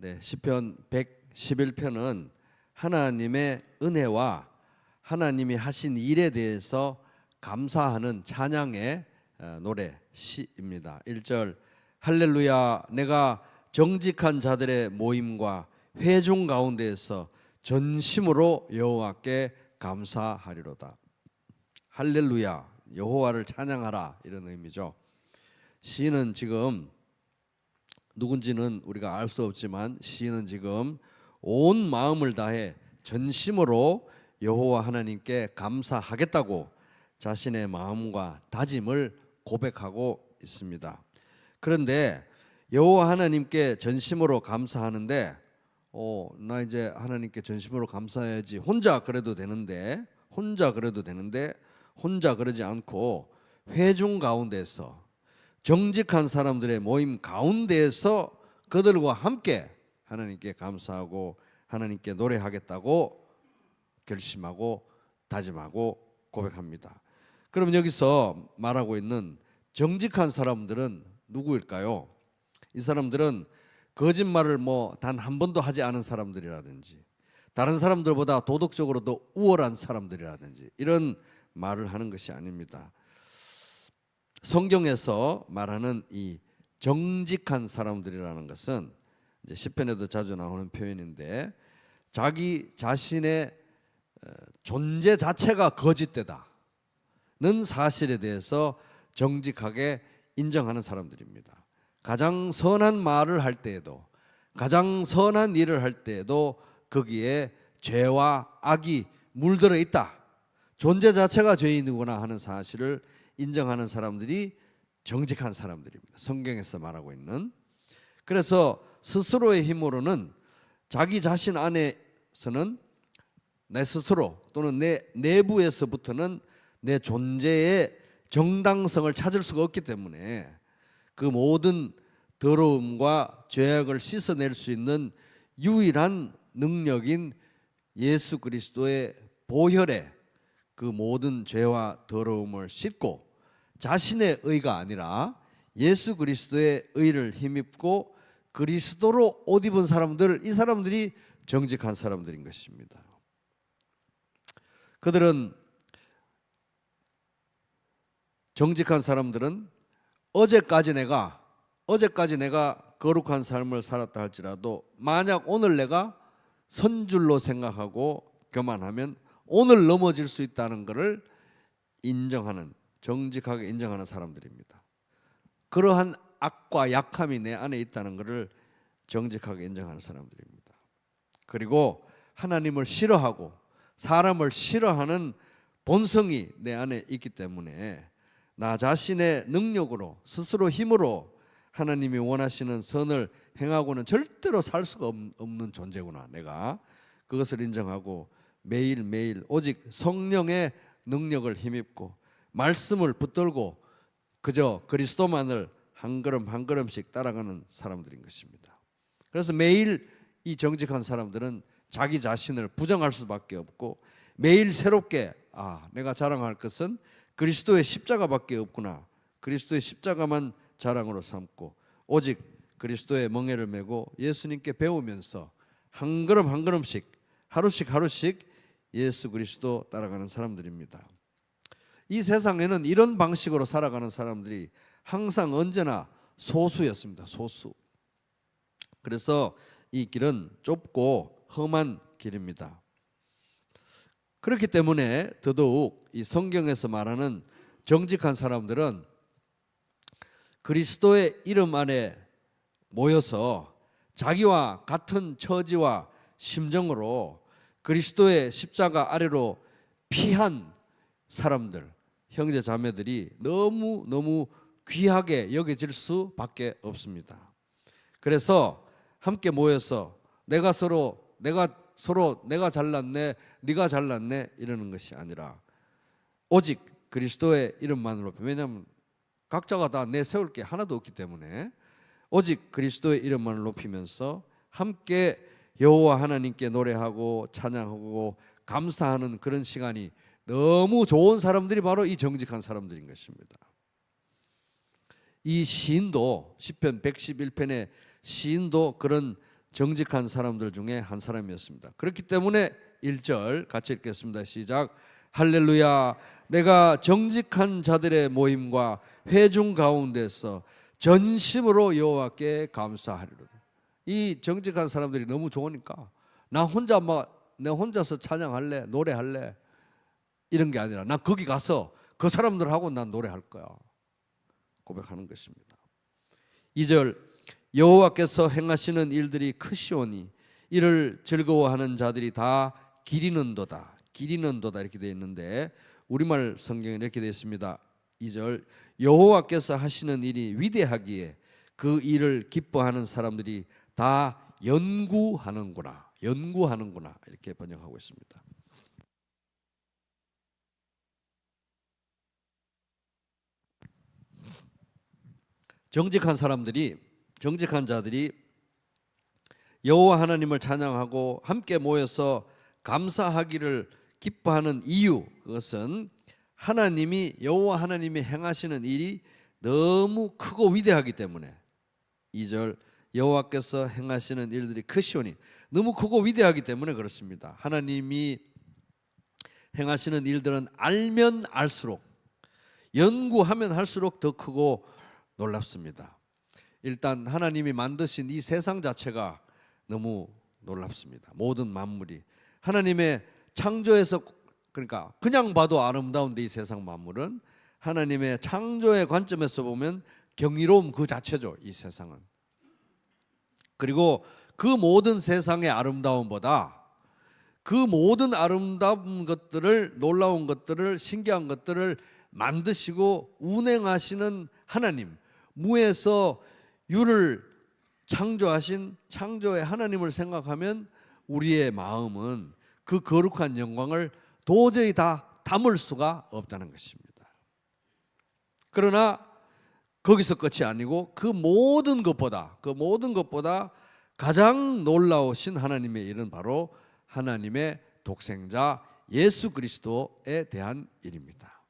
네, 시편 111편은 하나님의 은혜와 하나님이 하신 일에 대해서 감사하는 찬양의 노래 시입니다. 1절 할렐루야 내가 정직한 자들의 모임과 회중 가운데에서 전심으로 여호와께 감사하리로다. 할렐루야 여호와를 찬양하라 이런 의미죠. 시인은 지금 누군지는 우리가 알 수 없지만 시인은 지금 온 마음을 다해 전심으로 여호와 하나님께 감사하겠다고 자신의 마음과 다짐을 고백하고 있습니다. 그런데 여호와 하나님께 전심으로 감사하는데 나 이제 하나님께 전심으로 감사해야지 혼자 그래도 되는데 혼자 그러지 않고 회중 가운데서 정직한 사람들의 모임 가운데에서 그들과 함께 하나님께 감사하고 하나님께 노래하겠다고 결심하고 다짐하고 고백합니다. 그럼 여기서 말하고 있는 정직한 사람들은 누구일까요? 이 사람들은 거짓말을 단 한 번도 하지 않은 사람들이라든지 다른 사람들보다 도덕적으로 더 우월한 사람들이라든지 이런 말을 하는 것이 아닙니다. 성경에서 말하는 이 정직한 사람들이라는 것은 이제 시편에도 자주 나오는 표현인데 자기 자신의 존재 자체가 거짓되다는 사실에 대해서 정직하게 인정하는 사람들입니다. 가장 선한 말을 할 때에도 가장 선한 일을 할 때에도 거기에 죄와 악이 물들어 있다. 존재 자체가 죄인이구나 하는 사실을 인정하는 사람들이 정직한 사람들입니다. 성경에서 말하고 있는. 그래서 스스로의 힘으로는 자기 자신 안에서는 내 스스로 또는 내 내부에서부터는 내 존재의 정당성을 찾을 수가 없기 때문에 그 모든 더러움과 죄악을 씻어낼 수 있는 유일한 능력인 예수 그리스도의 보혈에 그 모든 죄와 더러움을 씻고 자신의 의가 아니라 예수 그리스도의 의를 힘입고 그리스도로 옷 입은 사람들, 이 사람들이 정직한 사람들인 것입니다. 그들은 정직한 사람들은 어제까지 내가 거룩한 삶을 살았다 할지라도 만약 오늘 내가 선줄로 생각하고 교만하면 오늘 넘어질 수 있다는 것을 인정하는 정직하게 인정하는 사람들입니다. 그러한 악과 약함이 내 안에 있다는 것을 정직하게 인정하는 사람들입니다. 그리고 하나님을 싫어하고 사람을 싫어하는 본성이 내 안에 있기 때문에 나 자신의 능력으로 스스로 힘으로 하나님이 원하시는 선을 행하고는 절대로 살 수가 없는 존재구나. 내가 그것을 인정하고 매일매일 오직 성령의 능력을 힘입고 말씀을 붙들고 그저 그리스도만을 한 걸음 한 걸음씩 따라가는 사람들인 것입니다. 그래서 매일 이 정직한 사람들은 자기 자신을 부정할 수밖에 없고 매일 새롭게 내가 자랑할 것은 그리스도의 십자가밖에 없구나. 그리스도의 십자가만 자랑으로 삼고 오직 그리스도의 멍에를 메고 예수님께 배우면서 한 걸음 한 걸음씩 하루씩 예수 그리스도 따라가는 사람들입니다. 이 세상에는 이런 방식으로 살아가는 사람들이 항상 언제나 소수였습니다. 소수. 그래서 이 길은 좁고 험한 길입니다. 그렇기 때문에 더더욱 이 성경에서 말하는 정직한 사람들은 그리스도의 이름 안에 모여서 자기와 같은 처지와 심정으로 그리스도의 십자가 아래로 피한 사람들, 형제 자매들이 너무 귀하게 여겨질 수밖에 없습니다. 그래서 함께 모여서 내가 잘났네, 네가 잘났네 이러는 것이 아니라 오직 그리스도의 이름만으로, 왜냐하면 각자가 다 내세울 게 하나도 없기 때문에 오직 그리스도의 이름만을 높이면서 함께 여호와 하나님께 노래하고 찬양하고 감사하는 그런 시간이 너무 좋은 사람들이 바로 이 정직한 사람들인 것입니다. 이 시인도 시편 111편의 시인도 그런 정직한 사람들 중에 한 사람이었습니다. 그렇기 때문에 1절 같이 읽겠습니다. 시작. 할렐루야. 내가 정직한 자들의 모임과 회중 가운데서 전심으로 여호와께 감사하리로다. 이 정직한 사람들이 너무 좋으니까 나 혼자서 찬양할래, 노래할래 이런 게 아니라 난 거기 가서 그 사람들하고 난 노래할 거야 고백하는 것입니다. 2절 여호와께서 행하시는 일들이 크시오니 이를 즐거워하는 자들이 다 기리는도다. 기리는도다 이렇게 되어 있는데 우리말 성경에 이렇게 되어 있습니다. 2절 여호와께서 하시는 일이 위대하기에 그 일을 기뻐하는 사람들이 다 연구하는구나. 연구하는구나 이렇게 번역하고 있습니다. 정직한 자들이 여호와 하나님을 찬양하고 함께 모여서 감사하기를 기뻐하는 이유, 그것은 여호와 하나님이 행하시는 일이 너무 크고 위대하기 때문에. 2절 여호와께서 행하시는 일들이 크시오니 너무 크고 위대하기 때문에 그렇습니다. 하나님이 행하시는 일들은 알면 알수록, 연구하면 할수록 더 크고 놀랍습니다. 일단 하나님이 만드신 이 세상 자체가 너무 놀랍습니다. 모든 만물이 하나님의 창조에서, 그러니까 그냥 봐도 아름다운데 이 세상 만물은 하나님의 창조의 관점에서 보면 경이로움 그 자체죠. 이 세상은. 그리고 그 모든 세상의 아름다움보다 그 모든 아름다운 것들을, 놀라운 것들을, 신기한 것들을 만드시고 운행하시는 하나님, 무에서 유를 창조하신 창조의 하나님을 생각하면 우리의 마음은 그 거룩한 영광을 도저히 다 담을 수가 없다는 것입니다. 그러나 거기서 끝이 아니고 그 모든 것보다 가장 놀라우신 하나님의 일은 바로 하나님의 독생자 예수 그리스도에 대한 일입니다.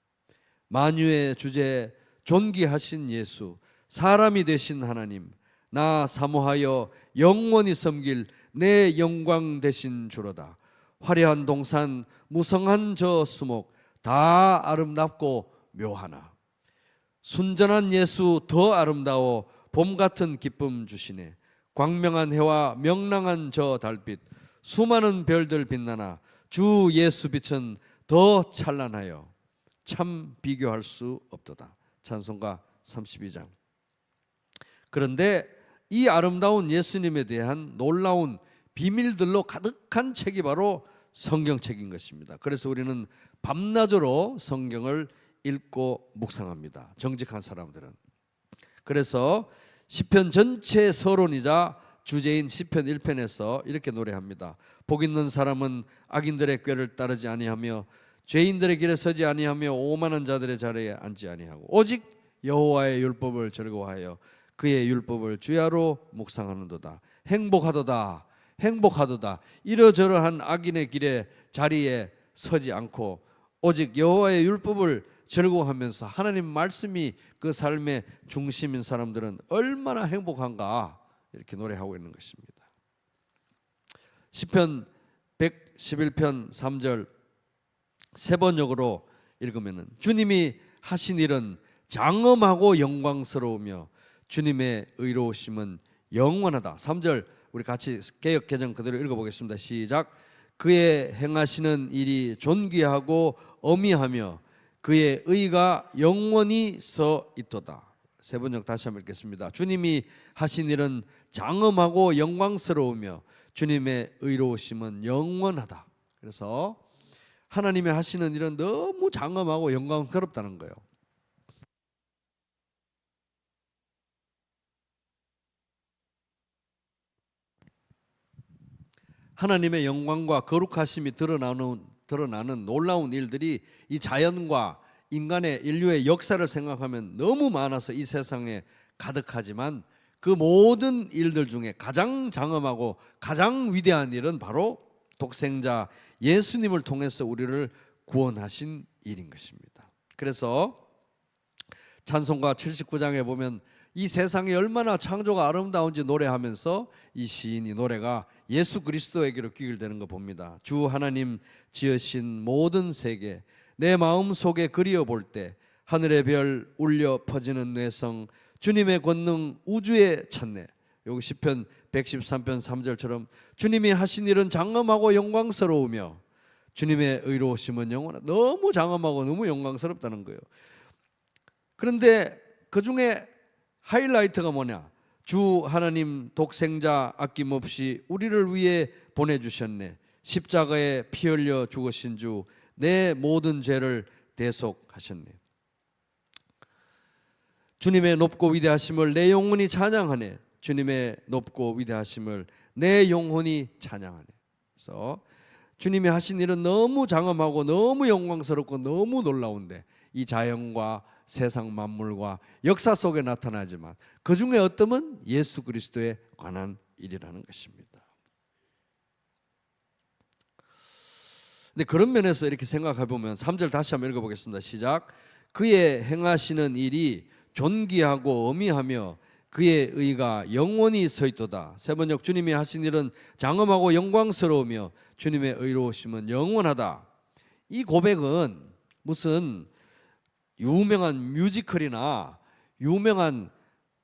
만유의 주제 존귀하신 예수, 사람이 되신 하나님, 나 사모하여 영원히 섬길 내 영광 되신 주로다. 화려한 동산, 무성한 저 수목 다 아름답고 묘하나 순전한 예수 더 아름다워 봄 같은 기쁨 주시네. 광명한 해와 명랑한 저 달빛, 수많은 별들 빛나나 주 예수 빛은 더 찬란하여 참 비교할 수 없도다. 찬송가 32장. 그런데 이 아름다운 예수님에 대한 놀라운 비밀들로 가득한 책이 바로 성경책인 것입니다. 그래서 우리는 밤낮으로 성경을 읽고 묵상합니다. 정직한 사람들은. 그래서 시편 전체의 서론이자 주제인 시편 1편에서 이렇게 노래합니다. 복 있는 사람은 악인들의 꾀를 따르지 아니하며 죄인들의 길에 서지 아니하며 오만한 자들의 자리에 앉지 아니하고 오직 여호와의 율법을 즐거워하여 그의 율법을 주야로 묵상하는도다. 행복하도다. 행복하도다. 이러저러한 악인의 길에 자리에 서지 않고 오직 여호와의 율법을 즐거워하면서 하나님 말씀이 그 삶의 중심인 사람들은 얼마나 행복한가 이렇게 노래하고 있는 것입니다. 시편 111편 3절 세 번역으로 읽으면 주님이 하신 일은 장엄하고 영광스러우며 주님의 의로우심은 영원하다. 3절 우리 같이 개역 개정 그대로 읽어보겠습니다. 시작. 그의 행하시는 일이 존귀하고 어미하며 그의 의가 영원히 서 있도다. 세 번역 다시 한번 읽겠습니다. 주님이 하신 일은 장엄하고 영광스러우며 주님의 의로우심은 영원하다. 그래서 하나님이 하시는 일은 너무 장엄하고 영광스럽다는 거예요. 하나님의 영광과 거룩하심이 드러나는 놀라운 일들이 이 자연과 인간의 인류의 역사를 생각하면 너무 많아서 이 세상에 가득하지만 그 모든 일들 중에 가장 장엄하고 가장 위대한 일은 바로 독생자 예수님을 통해서 우리를 구원하신 일인 것입니다. 그래서 찬송가 79장에 보면 이 세상이 얼마나 창조가 아름다운지 노래하면서 이 시인이 노래가 예수 그리스도에게로 귀결되는 거 봅니다. 주 하나님 지으신 모든 세계 내 마음 속에 그리워 볼 때 하늘의 별 울려 퍼지는 뇌성 주님의 권능 우주에 찾네. 여기 시편 113편 3절처럼 주님이 하신 일은 장엄하고 영광스러우며 주님의 의로우심은 영원하다. 너무 장엄하고 너무 영광스럽다는 거예요. 그런데 그 중에 하이라이트가 뭐냐? 주 하나님 독생자 아낌없이 우리를 위해 보내주셨네. 십자가에 피 흘려 죽으신 주 내 모든 죄를 대속하셨네. 주님의 높고 위대하심을 내 영혼이 찬양하네. 주님의 높고 위대하심을 내 영혼이 찬양하네. 그래서 주님이 하신 일은 너무 장엄하고 너무 영광스럽고 너무 놀라운데 이 자연과 세상 만물과 역사 속에 나타나지만 그 중에 어떤 예수 그리스도에 관한 일이라는 것입니다. 근데 그런 면에서 이렇게 생각해 보면 3절 다시 한번 읽어보겠습니다. 시작. 그의 행하시는 일이 존귀하고 어미하며 그의 의가 영원히 서 있도다. 세 번역 주님이 하신 일은 장엄하고 영광스러우며 주님의 의로우심은 영원하다. 이 고백은 무슨 유명한 뮤지컬이나 유명한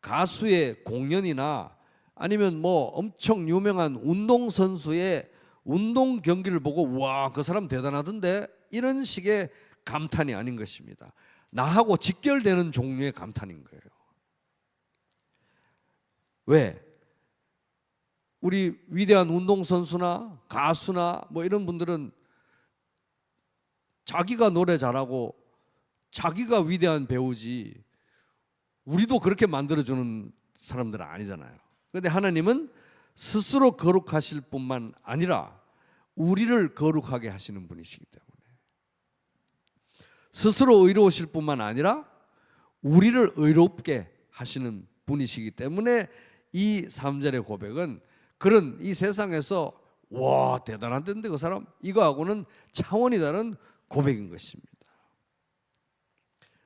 가수의 공연이나 아니면 뭐 엄청 유명한 운동선수의 운동 경기를 보고 와, 그 사람 대단하던데 이런 식의 감탄이 아닌 것입니다. 나하고 직결되는 종류의 감탄인 거예요. 왜? 우리 위대한 운동선수나 가수나 뭐 이런 분들은 자기가 노래 잘하고 자기가 위대한 배우지 우리도 그렇게 만들어주는 사람들은 아니잖아요. 그런데 하나님은 스스로 거룩하실 뿐만 아니라 우리를 거룩하게 하시는 분이시기 때문에 스스로 의로우실 뿐만 아니라 우리를 의롭게 하시는 분이시기 때문에 이 3절의 고백은 그런 이 세상에서 와 대단한데 그 사람 이거하고는 차원이 다른 고백인 것입니다.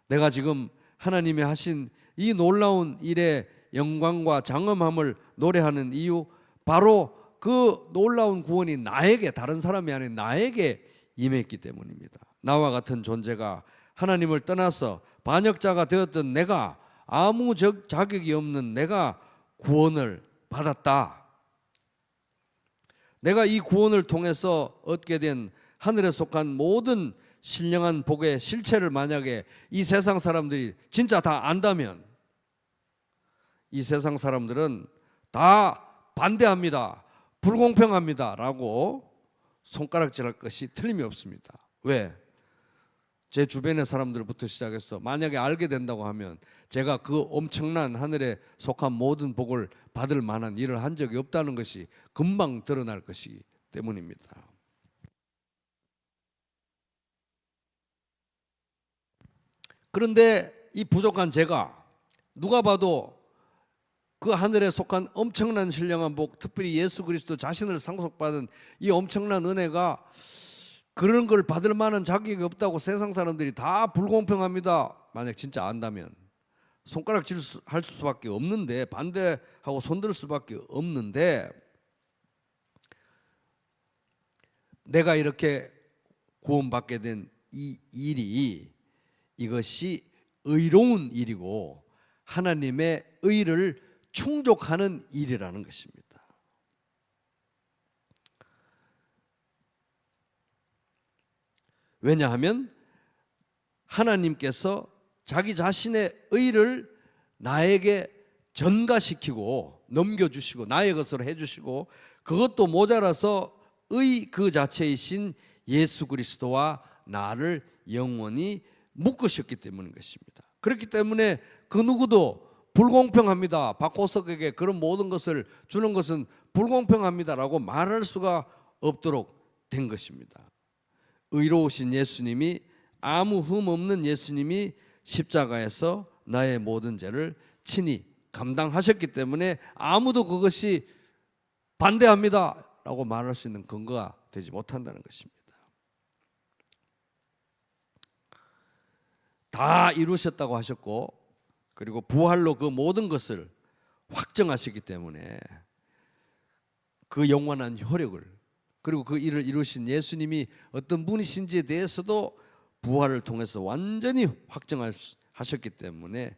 내가 지금 하나님이 하신 이 놀라운 일의 영광과 장엄함을 노래하는 이유 바로 그 놀라운 구원이 나에게 다른 사람이 아닌 나에게 임했기 때문입니다. 나와 같은 존재가 하나님을 떠나서 반역자가 되었던 내가 아무 자격이 없는 내가 구원을 받았다. 내가 이 구원을 통해서 얻게 된 하늘에 속한 모든 신령한 복의 실체를 만약에 이 세상 사람들이 진짜 다 안다면 이 세상 사람들은 다 반대합니다. 불공평합니다. 라고 손가락질할 것이 틀림이 없습니다. 왜? 제 주변의 사람들부터 시작해서 만약에 알게 된다고 하면 제가 그 엄청난 하늘에 속한 모든 복을 받을 만한 일을 한 적이 없다는 것이 금방 드러날 것이기 때문입니다. 그런데 이 부족한 제가 누가 봐도 그 하늘에 속한 엄청난 신령한 복, 특별히 예수 그리스도 자신을 상속받은 이 엄청난 은혜가 그런 걸 받을 만한 자격이 없다고 세상 사람들이 다 불공평합니다. 만약 진짜 안다면 손가락질 할 수밖에 없는데 반대하고 손들 수밖에 없는데 내가 이렇게 구원받게 된 이 일이 이것이 의로운 일이고 하나님의 의를 충족하는 일이라는 것입니다. 왜냐하면 하나님께서 자기 자신의 의를 나에게 전가시키고 넘겨주시고 나의 것으로 해주시고 그것도 모자라서 의 그 자체이신 예수 그리스도와 나를 영원히 묶으셨기 때문인 것입니다. 그렇기 때문에 그 누구도 불공평합니다. 박호석에게 그런 모든 것을 주는 것은 불공평합니다라고 말할 수가 없도록 된 것입니다. 의로우신 예수님이 아무 흠 없는 예수님이 십자가에서 나의 모든 죄를 친히 감당하셨기 때문에 아무도 그것이 반대합니다 라고 말할 수 있는 근거가 되지 못한다는 것입니다. 다 이루셨다고 하셨고 그리고 부활로 그 모든 것을 확정하셨기 때문에 그 영원한 효력을, 그리고 그 일을 이루신 예수님이 어떤 분이신지에 대해서도 부활을 통해서 완전히 확정하셨기 때문에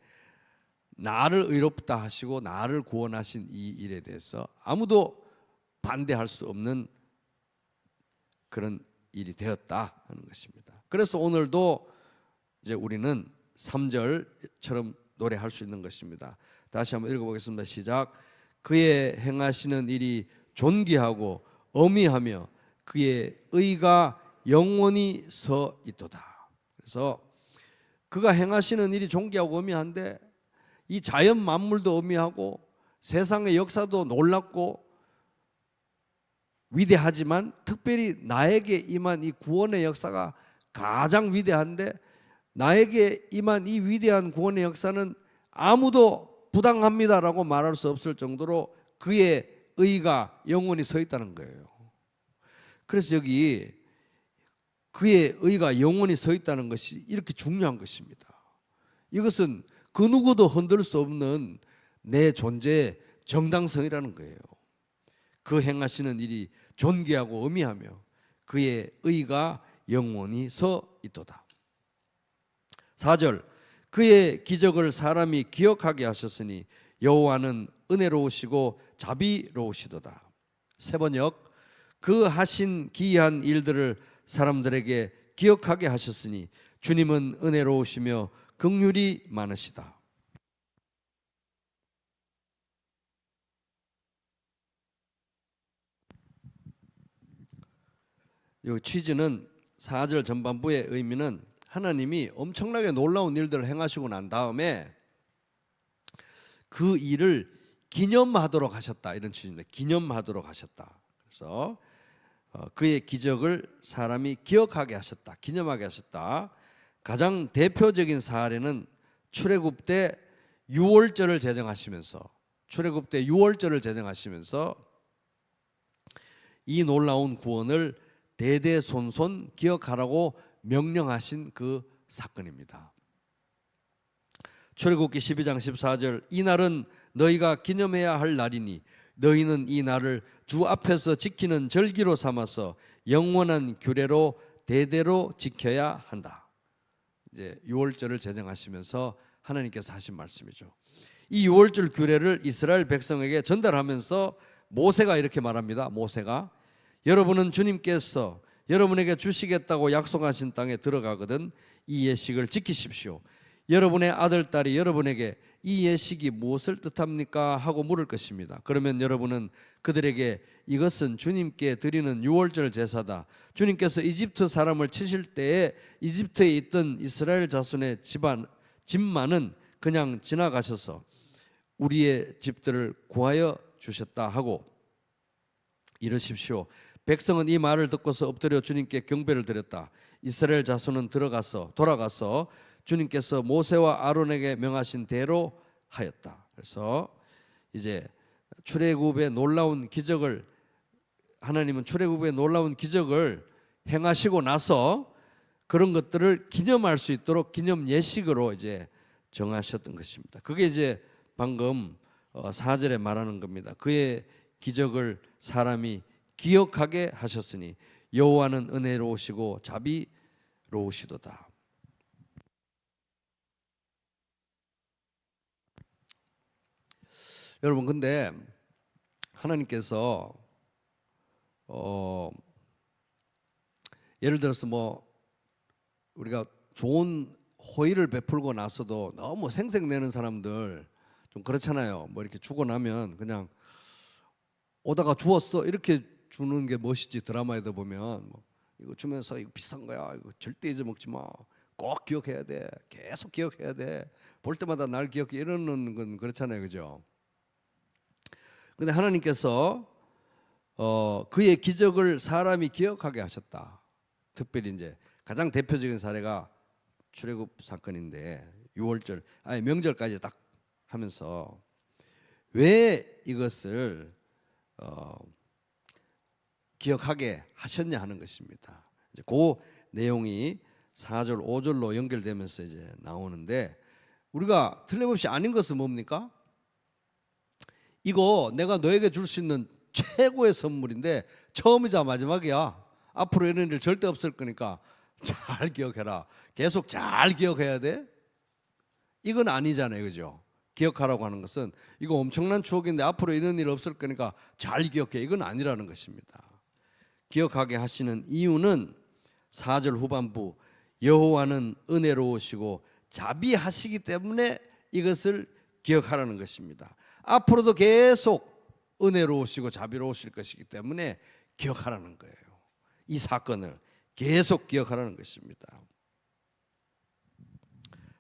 나를 의롭다 하시고 나를 구원하신 이 일에 대해서 아무도 반대할 수 없는 그런 일이 되었다 하는 것입니다. 그래서 오늘도 이제 우리는 3절처럼 노래할 수 있는 것입니다. 다시 한번 읽어보겠습니다. 시작. 그의 행하시는 일이 존귀하고 어미하며 그의 의가 영원히 서 있도다. 그래서 그가 행하시는 일이 존귀하고 어미한데 이 자연 만물도 어미하고 세상의 역사도 놀랍고 위대하지만 특별히 나에게 임한 이 구원의 역사가 가장 위대한데, 나에게 임한 이 위대한 구원의 역사는 아무도 부당합니다라고 말할 수 없을 정도로 그의 의가 영원히 서 있다는 거예요. 그래서 여기 그의 의가 영원히 서 있다는 것이 이렇게 중요한 것입니다. 이것은 그 누구도 흔들 수 없는 내 존재의 정당성이라는 거예요. 그 행하시는 일이 존귀하고 어미하며 그의 의가 영원히 서 있도다. 4절. 그의 기적을 사람이 기억하게 하셨으니 여호와는 은혜로우시고 자비로우시도다. 세 번역. 그 하신 기이한 일들을 사람들에게 기억하게 하셨으니 주님은 은혜로우시며 긍휼이 많으시다. 이 취지는 4절 전반부의 의미는 하나님이 엄청나게 놀라운 일들을 행하시고 난 다음에 그 일을 기념하도록 하셨다, 이런 취지입니다. 기념하도록 하셨다. 그래서 그의 기적을 사람이 기억하게 하셨다, 기념하게 하셨다. 가장 대표적인 사례는 출애굽 때 유월절을 제정하시면서 이 놀라운 구원을 대대손손 기억하라고 명령하신 그 사건입니다. 출애굽기 12장 14절. 이 날은 너희가 기념해야 할 날이니 너희는 이 날을 주 앞에서 지키는 절기로 삼아서 영원한 규례로 대대로 지켜야 한다. 이제 유월절을 제정하시면서 하나님께서 하신 말씀이죠. 이 유월절 규례를 이스라엘 백성에게 전달하면서 모세가 이렇게 말합니다. 모세가 여러분은 주님께서 여러분에게 주시겠다고 약속하신 땅에 들어가거든 이 예식을 지키십시오. 여러분의 아들, 딸이 여러분에게 이 예식이 무엇을 뜻합니까? 하고 물을 것입니다. 그러면 여러분은 그들에게 이것은 주님께 드리는 유월절 제사다. 주님께서 이집트 사람을 치실 때에 이집트에 있던 이스라엘 자손의 집만은 그냥 지나가셔서 우리의 집들을 구하여 주셨다 하고 이러십시오. 백성은 이 말을 듣고서 엎드려 주님께 경배를 드렸다. 이스라엘 자손은 돌아가서 주님께서 모세와 아론에게 명하신 대로 하였다. 그래서 이제 출애굽의 놀라운 기적을, 하나님은 출애굽의 놀라운 기적을 행하시고 나서 그런 것들을 기념할 수 있도록 기념 예식으로 이제 정하셨던 것입니다. 그게 이제 방금 4절에 말하는 겁니다. 그의 기적을 사람이 기억하게 하셨으니 여호와는 은혜로우시고 자비로우시도다. 여러분, 근데 하나님께서 예를 들어서 뭐 우리가 좋은 호의를 베풀고 나서도 너무 생색내는 사람들 좀 그렇잖아요. 뭐 이렇게 주고 나면 그냥 오다가 주웠어 이렇게 주는 게 멋이지. 드라마에도 보면 뭐 이거 주면서 이거 비싼 거야, 이거 절대 잊어먹지 마, 꼭 기억해야 돼, 계속 기억해야 돼, 볼 때마다 날 기억해, 이러는 건 그렇잖아요, 그죠? 근데 하나님께서 그의 기적을 사람이 기억하게 하셨다. 특별히 이제 가장 대표적인 사례가 출애굽 사건인데 유월절, 아니 명절까지 딱 하면서 왜 이것을 기억하게 하셨냐 하는 것입니다. 이제 그 내용이 4절 5절로 연결되면서 이제 나오는데 우리가 틀림없이 아닌 것은 뭡니까? 이거 내가 너에게 줄 수 있는 최고의 선물인데 처음이자 마지막이야. 앞으로 이런 일 절대 없을 거니까 잘 기억해라. 계속 잘 기억해야 돼. 이건 아니잖아요, 그죠? 기억하라고 하는 것은 이거 엄청난 추억인데 앞으로 이런 일 없을 거니까 잘 기억해. 이건 아니라는 것입니다. 기억하게 하시는 이유는 4절 후반부 여호와는 은혜로우시고 자비하시기 때문에 이것을 기억하라는 것입니다. 앞으로도 계속 은혜로우시고 자비로우실 것이기 때문에 기억하라는 거예요. 이 사건을 계속 기억하라는 것입니다.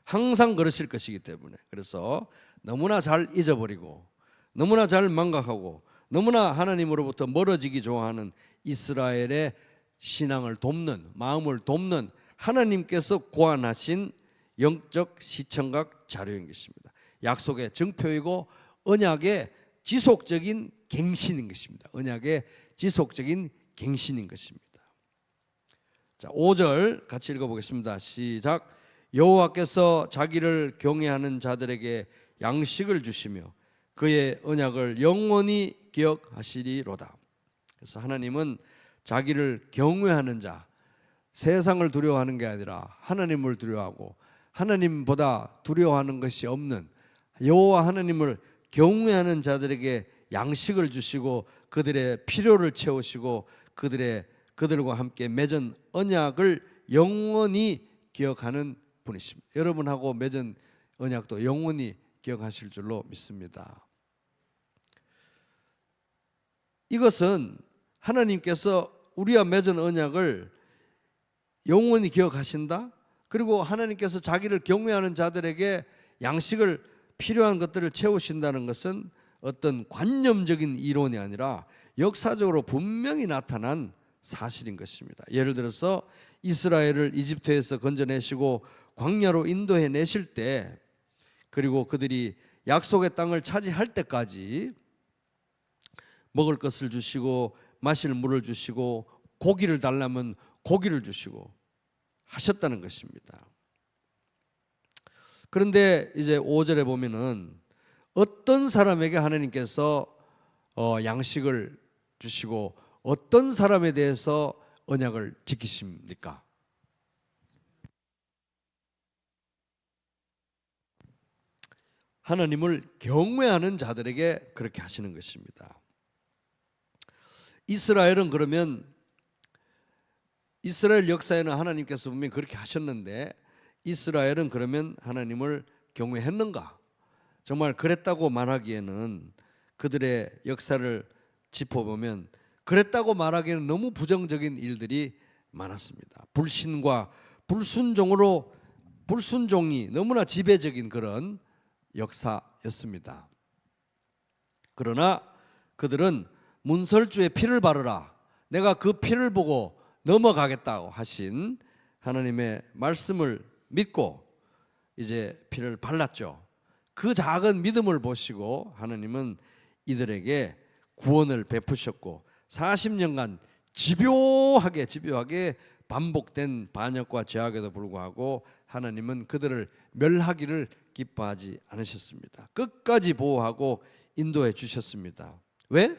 항상 그러실 것이기 때문에. 그래서 너무나 잘 잊어버리고 너무나 잘 망각하고 너무나 하나님으로부터 멀어지기 좋아하는 이스라엘의 신앙을 돕는, 마음을 돕는 하나님께서 고안하신 영적 시청각 자료인 것입니다. 약속의 증표이고 언약의 지속적인 갱신인 것입니다. 언약의 지속적인 갱신인 것입니다. 자, 5절 같이 읽어보겠습니다. 시작. 여호와께서 자기를 경외하는 자들에게 양식을 주시며 그의 언약을 영원히 기억하시리로다. 그래서 하나님은 자기를 경외하는 자, 세상을 두려워하는 게 아니라 하나님을 두려워하고 하나님보다 두려워하는 것이 없는 여호와 하나님을 경외하는 자들에게 양식을 주시고 그들의 필요를 채우시고 그들과 함께 맺은 언약을 영원히 기억하는 분이십니다. 여러분하고 맺은 언약도 영원히 기억하실 줄로 믿습니다. 이것은 하나님께서 우리와 맺은 언약을 영원히 기억하신다. 그리고 하나님께서 자기를 경외하는 자들에게 양식을 필요한 것들을 채우신다는 것은 어떤 관념적인 이론이 아니라 역사적으로 분명히 나타난 사실인 것입니다. 예를 들어서 이스라엘을 이집트에서 건져내시고 광야로 인도해 내실 때, 그리고 그들이 약속의 땅을 차지할 때까지 먹을 것을 주시고 마실 물을 주시고 고기를 달라면 고기를 주시고 하셨다는 것입니다. 그런데 이제 5절에 보면은 어떤 사람에게 하나님께서 양식을 주시고 어떤 사람에 대해서 언약을 지키십니까? 하나님을 경외하는 자들에게 그렇게 하시는 것입니다. 이스라엘은 그러면 이스라엘 역사에는 하나님께서 분명히 그렇게 하셨는데 이스라엘은 그러면 하나님을 경외했는가? 정말 그랬다고 말하기에는 그들의 역사를 짚어보면 그랬다고 말하기에는 너무 부정적인 일들이 많았습니다. 불신과 불순종이 너무나 지배적인 그런 역사였습니다. 그러나 그들은 문설주의 피를 바르라, 내가 그 피를 보고 넘어가겠다고 하신 하나님의 말씀을 믿고 이제 피를 발랐죠. 그 작은 믿음을 보시고 하나님은 이들에게 구원을 베푸셨고 40년간 집요하게 반복된 반역과 죄악에도 불구하고 하나님은 그들을 멸하기를 기뻐하지 않으셨습니다. 끝까지 보호하고 인도해 주셨습니다. 왜?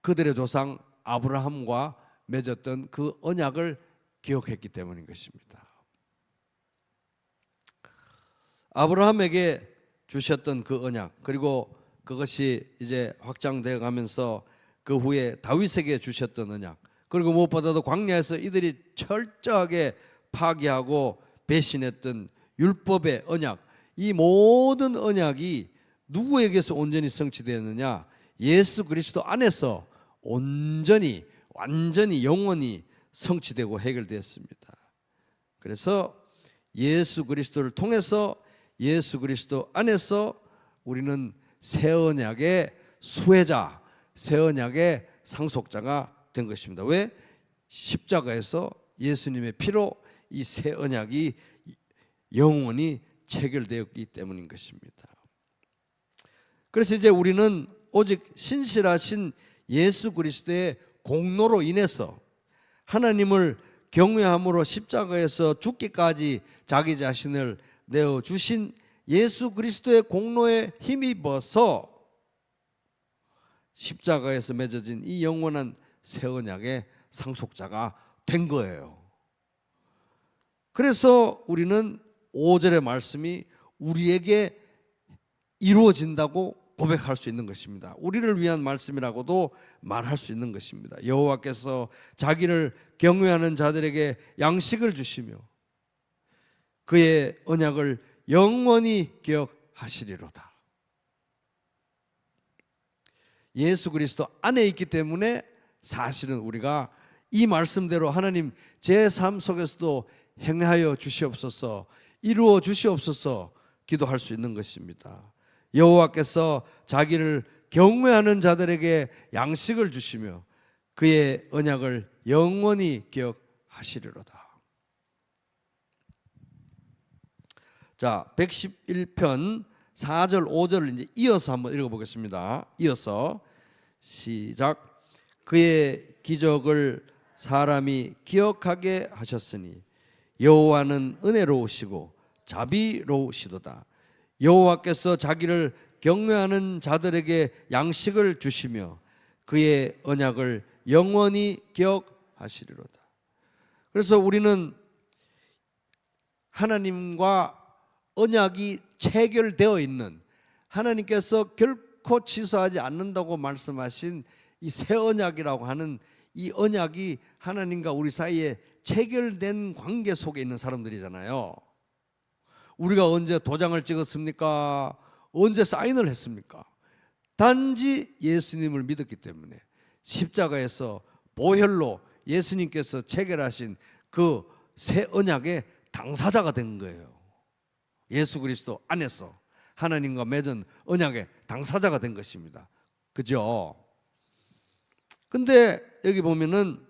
그들의 조상 아브라함과 맺었던 그 언약을 기억했기 때문인 것입니다. 아브라함에게 주셨던 그 언약, 그리고 그것이 이제 확장되어 가면서 그 후에 다윗에게 주셨던 언약, 그리고 무엇보다도 광야에서 이들이 철저하게 파기하고 배신했던 율법의 언약, 이 모든 언약이 누구에게서 온전히 성취되었느냐? 예수 그리스도 안에서 온전히 완전히 영원히 성취되고 해결되었습니다. 그래서 예수 그리스도를 통해서 예수 그리스도 안에서 우리는 새 언약의 수혜자, 새 언약의 상속자가 된 것입니다. 왜? 십자가에서 예수님의 피로 이 새 언약이 영원히 체결되었기 때문인 것입니다. 그래서 이제 우리는 오직 신실하신 예수 그리스도의 공로로 인해서 하나님을 경외함으로 십자가에서 죽기까지 자기 자신을 내어주신 예수 그리스도의 공로에 힘입어서 십자가에서 맺어진 이 영원한 새 언약의 상속자가 된 거예요. 그래서 우리는 5절의 말씀이 우리에게 이루어진다고 고백할 수 있는 것입니다. 우리를 위한 말씀이라고도 말할 수 있는 것입니다. 여호와께서 자기를 경외하는 자들에게 양식을 주시며 그의 언약을 영원히 기억하시리로다. 예수 그리스도 안에 있기 때문에 사실은 우리가 이 말씀대로 하나님 제 삶 속에서도 행하여 주시옵소서, 이루어 주시옵소서 기도할 수 있는 것입니다. 여호와께서 자기를 경외하는 자들에게 양식을 주시며 그의 언약을 영원히 기억하시리로다. 자, 111편 4절 5절을 이제 이어서 한번 읽어보겠습니다. 이어서 시작. 그의 기적을 사람이 기억하게 하셨으니 여호와는 은혜로우시고 자비로우시도다. 여호와께서 자기를 경외하는 자들에게 양식을 주시며 그의 언약을 영원히 기억하시리로다. 그래서 우리는 하나님과 언약이 체결되어 있는, 하나님께서 결코 취소하지 않는다고 말씀하신 이 새 언약이라고 하는 이 언약이 하나님과 우리 사이에 체결된 관계 속에 있는 사람들이잖아요. 우리가 언제 도장을 찍었습니까? 언제 사인을 했습니까? 단지 예수님을 믿었기 때문에 십자가에서 보혈로 예수님께서 체결하신 그 새 언약의 당사자가 된 거예요. 예수 그리스도 안에서 하나님과 맺은 언약의 당사자가 된 것입니다. 그죠? 근데 여기 보면은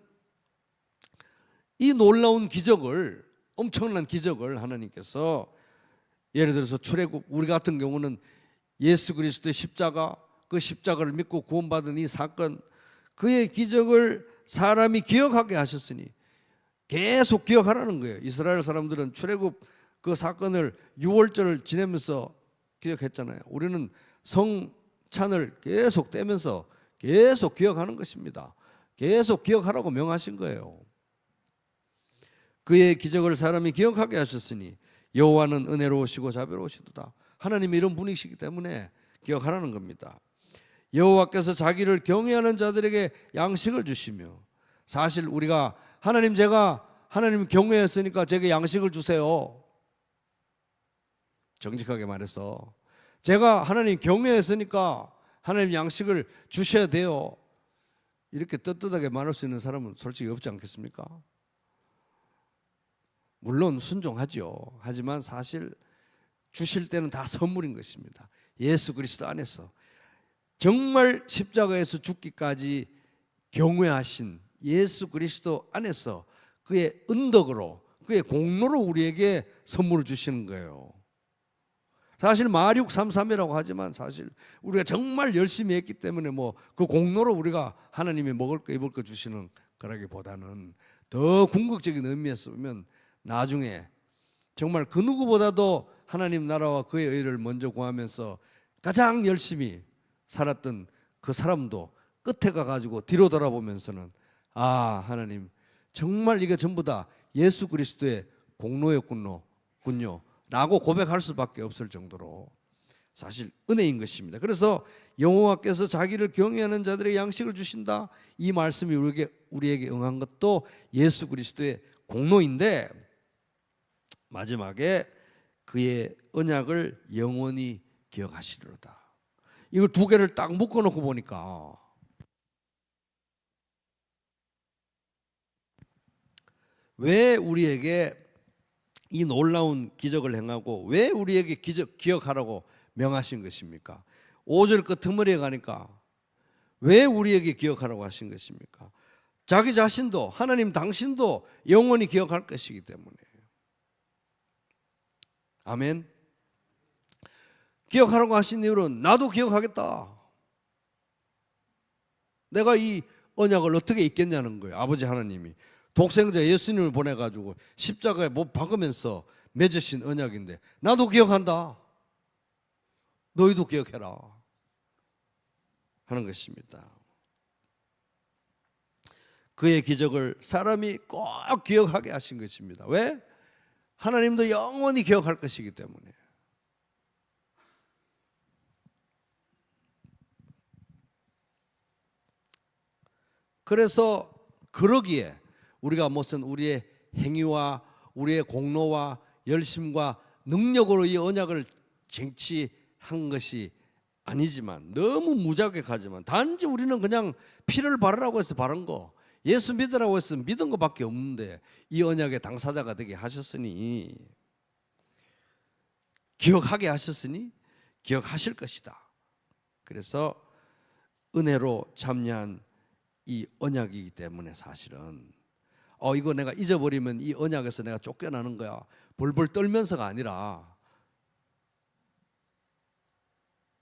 이 놀라운 기적을, 엄청난 기적을 하나님께서 예를 들어서 출애굽, 우리 같은 경우는 예수 그리스도의 십자가, 그 십자가를 믿고 구원받은 이 사건, 그의 기적을 사람이 기억하게 하셨으니 계속 기억하라는 거예요. 이스라엘 사람들은 출애굽 그 사건을 6월절을 지내면서 기억했잖아요. 우리는 성찬을 계속 떼면서 계속 기억하는 것입니다. 계속 기억하라고 명하신 거예요. 그의 기적을 사람이 기억하게 하셨으니 여호와는 은혜로우시고 자비로우시도다. 하나님이 이런 분이시기 때문에 기억하라는 겁니다. 여호와께서 자기를 경외하는 자들에게 양식을 주시며, 사실 우리가 하나님, 제가 하나님 경외했으니까 제게 양식을 주세요. 정직하게 말해서 제가 하나님 경외했으니까 하나님 양식을 주셔야 돼요. 이렇게 떳떳하게 말할 수 있는 사람은 솔직히 없지 않겠습니까? 물론 순종하죠. 하지만 사실 주실 때는 다 선물인 것입니다. 예수 그리스도 안에서 정말 십자가에서 죽기까지 경외하신 예수 그리스도 안에서 그의 은덕으로, 그의 공로로 우리에게 선물을 주시는 거예요. 사실 마륙 33이라고 하지만 사실 우리가 정말 열심히 했기 때문에 뭐 그 공로로 우리가 하나님이 먹을 거 입을 거 주시는 거라기보다는 더 궁극적인 의미에서 보면 나중에 정말 그 누구보다도 하나님 나라와 그의 의를 먼저 구하면서 가장 열심히 살았던 그 사람도 끝에 가가지고 뒤로 돌아보면서는 아, 하나님 정말 이게 전부 다 예수 그리스도의 공로였군요 라고 고백할 수밖에 없을 정도로 사실 은혜인 것입니다. 그래서 여호와께서 자기를 경외하는 자들의 양식을 주신다, 이 말씀이 우리에게 응한 것도 예수 그리스도의 공로인데, 마지막에 그의 언약을 영원히 기억하시리로다. 이걸 두 개를 딱 묶어놓고 보니까 왜 우리에게 이 놀라운 기적을 행하고 왜 우리에게 기억하라고 명하신 것입니까? 5절 끝머리에 가니까 왜 우리에게 기억하라고 하신 것입니까? 자기 자신도, 하나님 당신도 영원히 기억할 것이기 때문에. 아멘. 기억하라고 하신 이유는 나도 기억하겠다. 내가 이 언약을 어떻게 잊겠냐는 거예요. 아버지 하나님이 독생자 예수님을 보내가지고 십자가에 못 박으면서 맺으신 언약인데 나도 기억한다. 너희도 기억해라 하는 것입니다. 그의 기적을 사람이 꼭 기억하게 하신 것입니다. 왜? 하나님도 영원히 기억할 것이기 때문에. 그래서 그러기에 우리가 무슨 우리의 행위와 우리의 공로와 열심과 능력으로 이 언약을 쟁취한 것이 아니지만, 너무 무자격하지만 단지 우리는 그냥 피를 바르라고 해서 바른 거, 예수 믿으라고 해서 믿은 것밖에 없는데 이 언약의 당사자가 되게 하셨으니, 기억하게 하셨으니 기억하실 것이다. 그래서 은혜로 참여한 이 언약이기 때문에 사실은 이거 내가 잊어버리면 이 언약에서 내가 쫓겨나는 거야, 벌벌 떨면서가 아니라,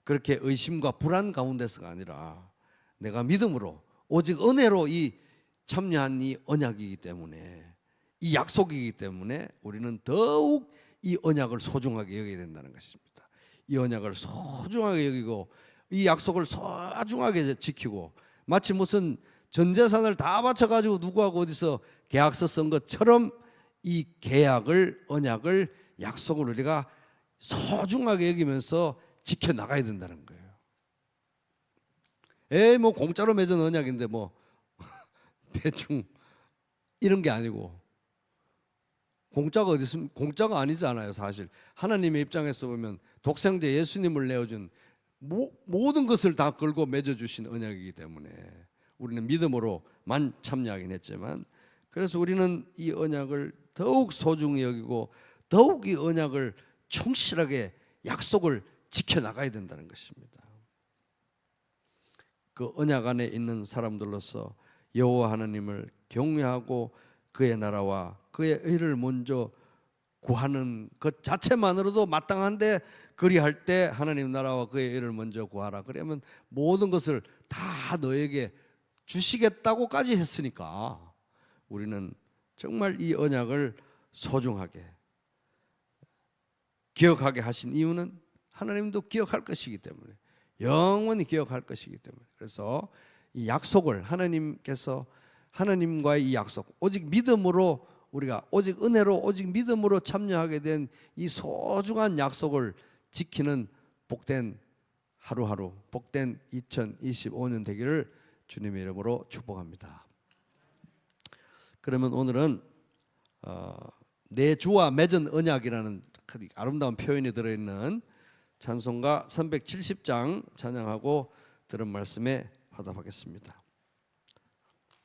그렇게 의심과 불안 가운데서가 아니라 내가 믿음으로 오직 은혜로 이 참여한 이 언약이기 때문에, 이 약속이기 때문에 우리는 더욱 이 언약을 소중하게 여겨야 된다는 것입니다. 이 언약을 소중하게 여기고 이 약속을 소중하게 지키고, 마치 무슨 전 재산을 다 바쳐가지고 누구하고 어디서 계약서 쓴 것처럼 이 계약을, 언약을, 약속을 우리가 소중하게 여기면서 지켜나가야 된다는 거예요. 뭐 공짜로 맺은 언약인데 뭐 대충 이런 게 아니고, 공짜가 어디 있으면 공짜가 아니잖아요. 사실 하나님의 입장에서 보면 독생자 예수님을 내어준 모든 것을 다 걸고 맺어주신 언약이기 때문에 우리는 믿음으로만 참여하긴 했지만, 그래서 우리는 이 언약을 더욱 소중히 여기고 더욱 이 언약을 충실하게 약속을 지켜나가야 된다는 것입니다. 그 언약 안에 있는 사람들로서 여호와 하나님을 경외하고 그의 나라와 그의 의를 먼저 구하는 것 자체만으로도 마땅한데, 그리할 때 하나님 나라와 그의 의를 먼저 구하라, 그러면 모든 것을 다 너에게 주시겠다고까지 했으니까 우리는 정말 이 언약을 소중하게 기억하게 하신 이유는 하나님도 기억할 것이기 때문에, 영원히 기억할 것이기 때문에. 그래서 이 약속을 하나님께서, 하나님과의 이 약속, 오직 믿음으로 우리가 오직 은혜로 오직 믿음으로 참여하게 된 이 소중한 약속을 지키는 복된 하루하루, 복된 2025년 되기를 주님의 이름으로 축복합니다. 그러면 오늘은 내 주와 맺은 언약이라는 아름다운 표현이 들어있는 찬송가 370장 찬양하고 들은 말씀에 화답하겠습니다.